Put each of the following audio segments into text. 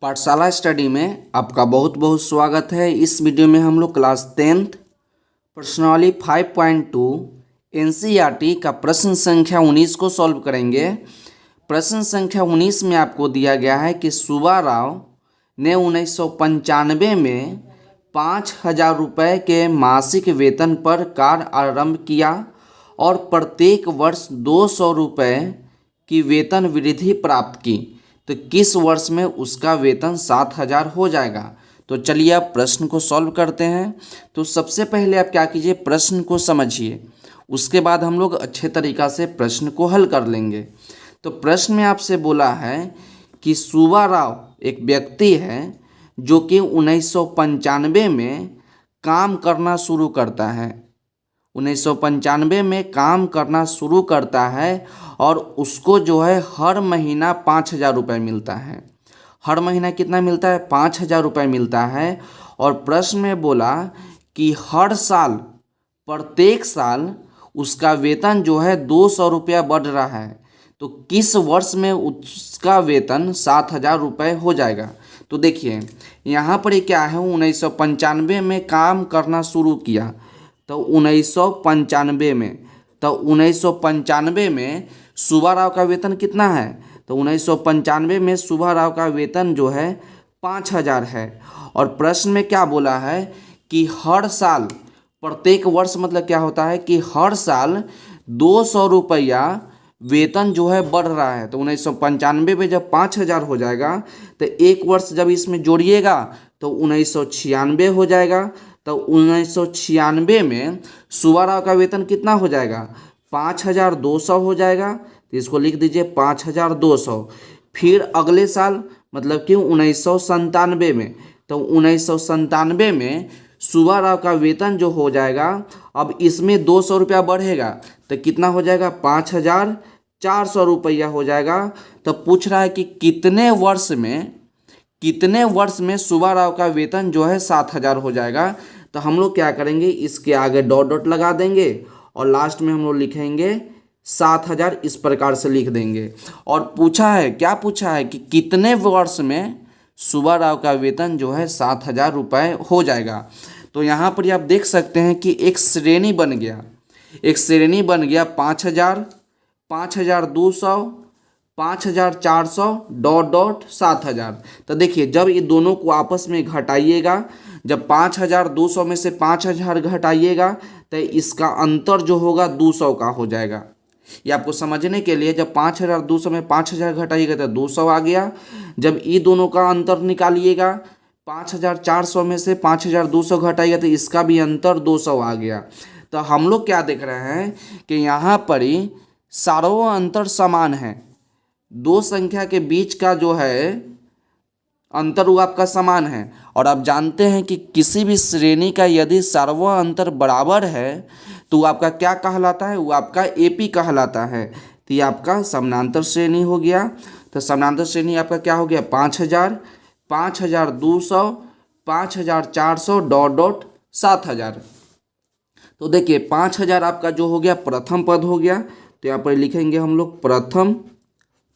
पाठशाला स्टडी में आपका बहुत बहुत स्वागत है। इस वीडियो में हम लोग क्लास 10th प्रश्नावली 5.2 एनसीईआरटी का प्रश्न संख्या 19 को सॉल्व करेंगे। प्रश्न संख्या 19 में आपको दिया गया है कि सुब्बा राव ने 1995 में 5,000 रुपये के मासिक वेतन पर कार्य आरंभ किया और प्रत्येक वर्ष 200 रुपये की वेतन वृद्धि प्राप्त की, तो किस वर्ष में उसका वेतन 7,000 हो जाएगा। तो चलिए अब प्रश्न को सॉल्व करते हैं। तो सबसे पहले आप क्या कीजिए, प्रश्न को समझिए, उसके बाद हम लोग अच्छे तरीक़ा से प्रश्न को हल कर लेंगे। तो प्रश्न में आपसे बोला है कि सुब्बा राव एक व्यक्ति है जो कि 1995 में काम करना शुरू करता है। 1995 में काम करना शुरू करता है और उसको जो है हर महीना 5,000 रुपये मिलता है। हर महीना कितना मिलता है? 5,000 रुपये मिलता है। और प्रश्न में बोला कि हर साल, प्रत्येक साल उसका वेतन जो है 200 रुपया बढ़ रहा है, तो किस वर्ष में उसका वेतन 7,000 रुपये हो जाएगा। तो देखिए यहाँ पर ये क्या है, 1995 में काम करना शुरू किया, तो 1995 में सुब्बा राव का वेतन कितना है? तो 1995 में सुब्बा राव का वेतन जो है 5,000 है। और प्रश्न में क्या बोला है कि हर साल, प्रत्येक वर्ष मतलब क्या होता है कि हर साल 200 रुपया वेतन जो है बढ़ रहा है। तो 1995 में जब 5,000 हो जाएगा तो एक वर्ष जब इसमें जोड़िएगा तो 1996 हो जाएगा। तो 1996 में सुब्बा राव का वेतन कितना हो जाएगा? 5,200 हो जाएगा। तो इसको लिख दीजिए 5,200। फिर अगले साल मतलब कि 1997 में, तो 1997 में सुब्बा राव का वेतन जो हो जाएगा, अब इसमें 200 रुपया बढ़ेगा तो कितना हो जाएगा? 5,400 रुपया हो जाएगा। तो पूछ रहा है कि कितने वर्ष में सुब्बा राव का वेतन जो है 7,000 हो जाएगा। तो हम लोग क्या करेंगे, इसके आगे डॉट डॉट लगा देंगे और लास्ट में हम लोग लिखेंगे 7,000, इस प्रकार से लिख देंगे। और पूछा है, क्या पूछा है कि कितने वर्ष में सुब्बा राव का वेतन जो है 7,000 रुपये हो जाएगा। तो यहाँ पर आप देख सकते हैं कि एक श्रेणी बन गया 5,000, 5,200, 5,400 डॉट डॉट 7,000। तो देखिए जब ये दोनों को आपस में घटाइएगा, जब 5,200 में से 5,000 घटाइएगा तो इसका अंतर जो होगा 200 का हो जाएगा। ये आपको समझने के लिए, जब 5,200 में 5,000 घटाइएगा तो 200 आ गया। जब ये दोनों का अंतर निकालिएगा, 5,400 में से 5,200 घटाइएगा तो इसका भी अंतर 200 आ गया। तो हम लोग क्या देख रहे हैं कि यहाँ पर ही सारों अंतर समान है, दो संख्या के बीच का जो है अंतर वो आपका समान है। और आप जानते हैं कि किसी भी श्रेणी का यदि सार्वं अंतर बराबर है तो वो आपका क्या कहलाता है? वो आपका एपी कहलाता है। तो ये आपका समानांतर श्रेणी हो गया। तो समानांतर श्रेणी आपका क्या हो गया? 5,000, 5,200, 5,400 डॉट डॉट 7,000। तो देखिए 5,000 आपका जो हो गया प्रथम पद हो गया। तो यहाँ पर लिखेंगे हम लोग प्रथम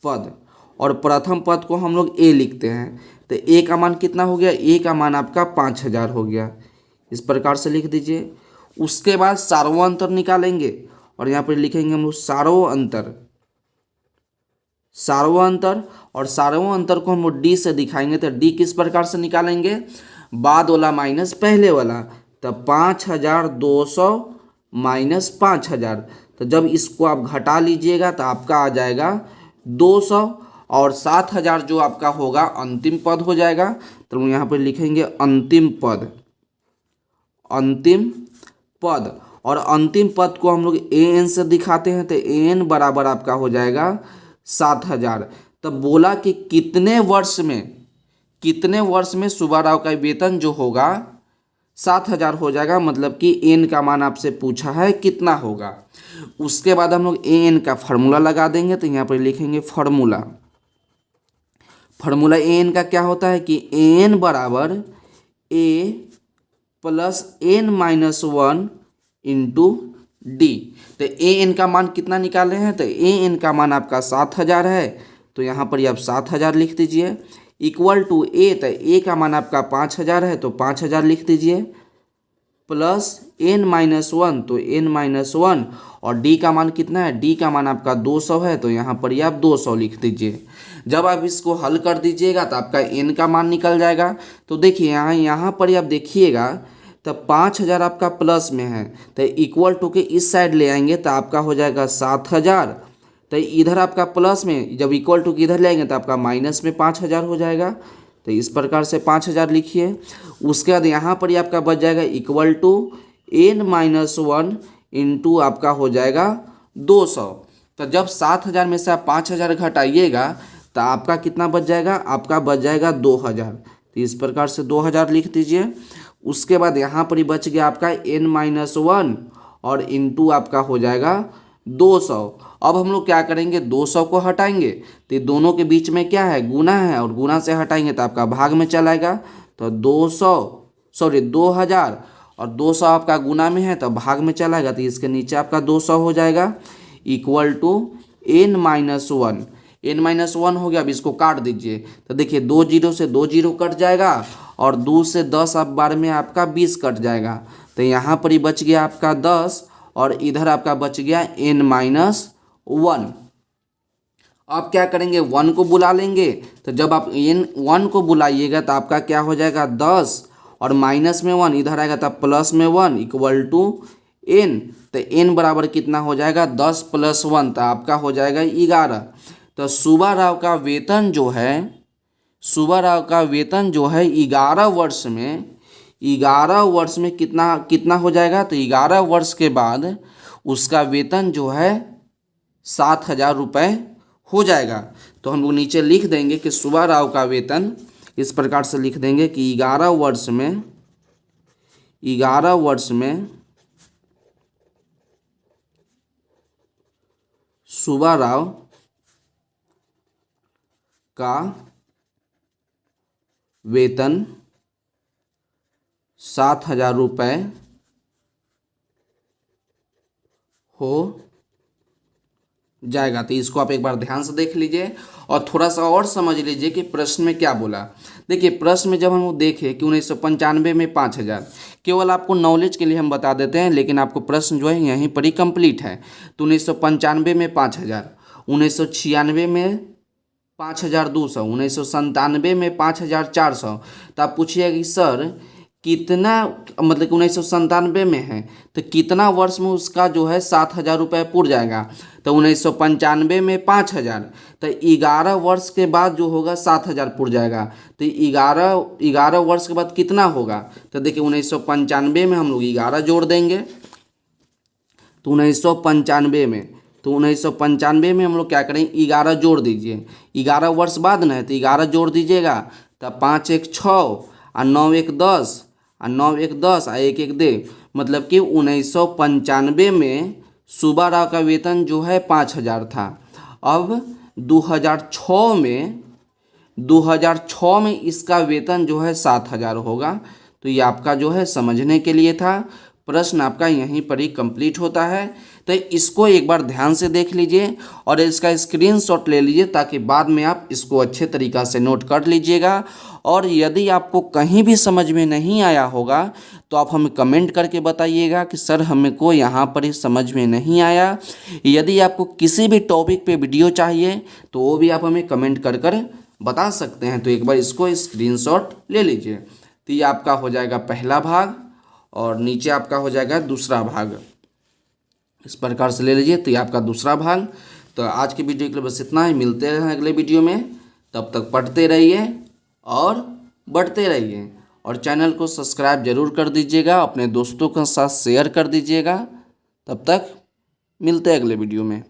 पद, और प्रथम पद को हम लोग ए लिखते हैं। तो ए का मान कितना हो गया? ए का मान आपका 5,000 हो गया, इस प्रकार से लिख दीजिए। उसके बाद सार्वं अंतर निकालेंगे और यहाँ पर लिखेंगे हम लोग सार्वं अंतर, और सार्वं अंतर को हम लोग डी से दिखाएंगे। तो डी किस प्रकार से निकालेंगे? बाद वाला माइनस पहले वाला। तो 5,200 माइनस 5,000, तो जब इसको आप घटा लीजिएगा तो आपका आ जाएगा 200, और 7,000 जो आपका होगा अंतिम पद हो जाएगा। तो यहाँ पर लिखेंगे अंतिम पद, और अंतिम पद को हम लोग ए एन से दिखाते हैं। तो ए एन बराबर आपका हो जाएगा 7,000। तब बोला कि कितने वर्ष में सुब्बा राव का वेतन जो होगा 7,000 हो जाएगा, मतलब कि एन का मान आपसे पूछा है कितना होगा। उसके बाद हम लोग ए एन का फार्मूला लगा देंगे। तो यहाँ पर लिखेंगे फार्मूला ए एन का क्या होता है कि ए एन बराबर a plus n minus 1 into d. तो ए एन का मान कितना निकाले हैं? तो ए एन का मान आपका 7,000 है। तो यहाँ पर आप 7,000 लिख दीजिए। इक्वल टू ए, तो ए का मान आपका 5000 है तो 5000 लिख दीजिए, प्लस n-1, तो n-1, और डी का मान कितना है, डी का मान आपका 200 है तो यहाँ पर ही आप 200 लिख दीजिए। जब आप इसको हल कर दीजिएगा तो आपका n का मान निकल जाएगा। तो देखिए यहाँ पर ही आप देखिएगा, तब 5000 आपका प्लस में है तो इक्वल टू के इस साइड ले आएंगे तो आपका हो जाएगा 7000, तो इधर आपका प्लस में जब इक्वल टू के इधर ले आएंगे तो आपका माइनस में 5000 हो जाएगा। तो इस प्रकार से 5000 लिखिए। उसके बाद यहाँ पर ही आपका बच जाएगा इक्वल टू n-1 इंटू आपका हो जाएगा 200। तो जब 7000 में से आप 5000 घटाइएगा तो आपका कितना बच जाएगा, आपका बच जाएगा 2000। तो इस प्रकार से 2000 लिख दीजिए। उसके बाद यहाँ पर ही बच गया आपका n-1 और इंटू आपका हो जाएगा 200। अब हम लोग क्या करेंगे, 200 को हटाएंगे तो ये दोनों के बीच में क्या है, गुना है, और गुना से हटाएंगे तो आपका भाग में चला आएगा। तो 2000 और 200 आपका गुना में है तो भाग में चला आएगा, तो इसके नीचे आपका 200 हो जाएगा इक्वल टू n-1। n-1 हो गया। अब इसको काट दीजिए तो देखिए 2 जीरो से 2 जीरो कट जाएगा और 2 से 10 अब बार में आपका 20 कट जाएगा। तो यहाँ पर ही बच गया आपका 10 और इधर आपका बच गया n-1। अब क्या करेंगे, 1 को बुला लेंगे। तो जब आप n1 को बुलाइएगा तो आपका क्या हो जाएगा 10 और माइनस में 1 इधर आएगा तब प्लस में 1 इक्वल टू n। तो n बराबर कितना हो जाएगा, 10 + 1, तो आपका हो जाएगा 11। तो सुब्बा राव का वेतन जो है, सुब्बा राव का वेतन जो है 11 वर्ष में कितना हो जाएगा, तो 11 वर्ष के बाद उसका वेतन जो है 7000 रुपये हो जाएगा। तो हम लोग नीचे लिख देंगे कि सुब्बा राव का वेतन इस प्रकार से लिख देंगे कि 11 वर्ष में सुब्बा राव का वेतन 7000 रुपये हो जाएगा। तो इसको आप एक बार ध्यान से देख लीजिए और थोड़ा सा और समझ लीजिए कि प्रश्न में क्या बोला। देखिए प्रश्न में जब हम देखें कि 1995 में 5000, केवल आपको नॉलेज के लिए हम बता देते हैं, लेकिन आपको प्रश्न जो है यहीं पर ही कंप्लीट है। तो 1995 में 5000, 1996 में 5200, 1997 में 5400। तो आप पूछिए कि सर कितना, मतलब कि 1997 में है तो कितना वर्ष में उसका जो है 7000 रुपये पूर जाएगा। तो 1995 में 5000, तो 11 वर्ष के बाद जो होगा 7000 पूर जाएगा। तो 11 वर्ष के बाद कितना होगा, तो देखिए 1995 में हम लोग 11 जोड़ देंगे। तो 1995 में हम लोग क्या करेंगे, 11 जोड़ दीजिए। 11 वर्ष बाद ना है तो 11 जोड़ दीजिएगा। तो 5 1 6 और 9 1 10 और 9 1 10 और 1 1 दे, मतलब कि 1995 में सुब्बा राव का वेतन जो है 5000 था। अब 2006 में इसका वेतन जो है 7000 होगा। तो ये आपका जो है समझने के लिए था। प्रश्न आपका यहीं पर ही कंप्लीट होता है। तो इसको एक बार ध्यान से देख लीजिए और इसका स्क्रीनशॉट ले लीजिए ताकि बाद में आप इसको अच्छे तरीक़ा से नोट कर लीजिएगा। और यदि आपको कहीं भी समझ में नहीं आया होगा तो आप हमें कमेंट करके बताइएगा कि सर हमको यहाँ पर ही समझ में नहीं आया। यदि आपको किसी भी टॉपिक पे वीडियो चाहिए तो वो भी आप हमें कमेंट कर बता सकते हैं। तो एक बार इसको स्क्रीनशॉट ले लीजिए। तो ये आपका हो जाएगा पहला भाग और नीचे आपका हो जाएगा दूसरा भाग। इस प्रकार से ले लीजिए। तो ये आपका दूसरा भाग। तो आज की वीडियो के लिए बस इतना ही। मिलते हैं अगले वीडियो में। तब तक पढ़ते रहिए और बढ़ते रहिए और चैनल को सब्सक्राइब जरूर कर दीजिएगा, अपने दोस्तों के साथ शेयर कर दीजिएगा। तब तक मिलते हैं अगले वीडियो में।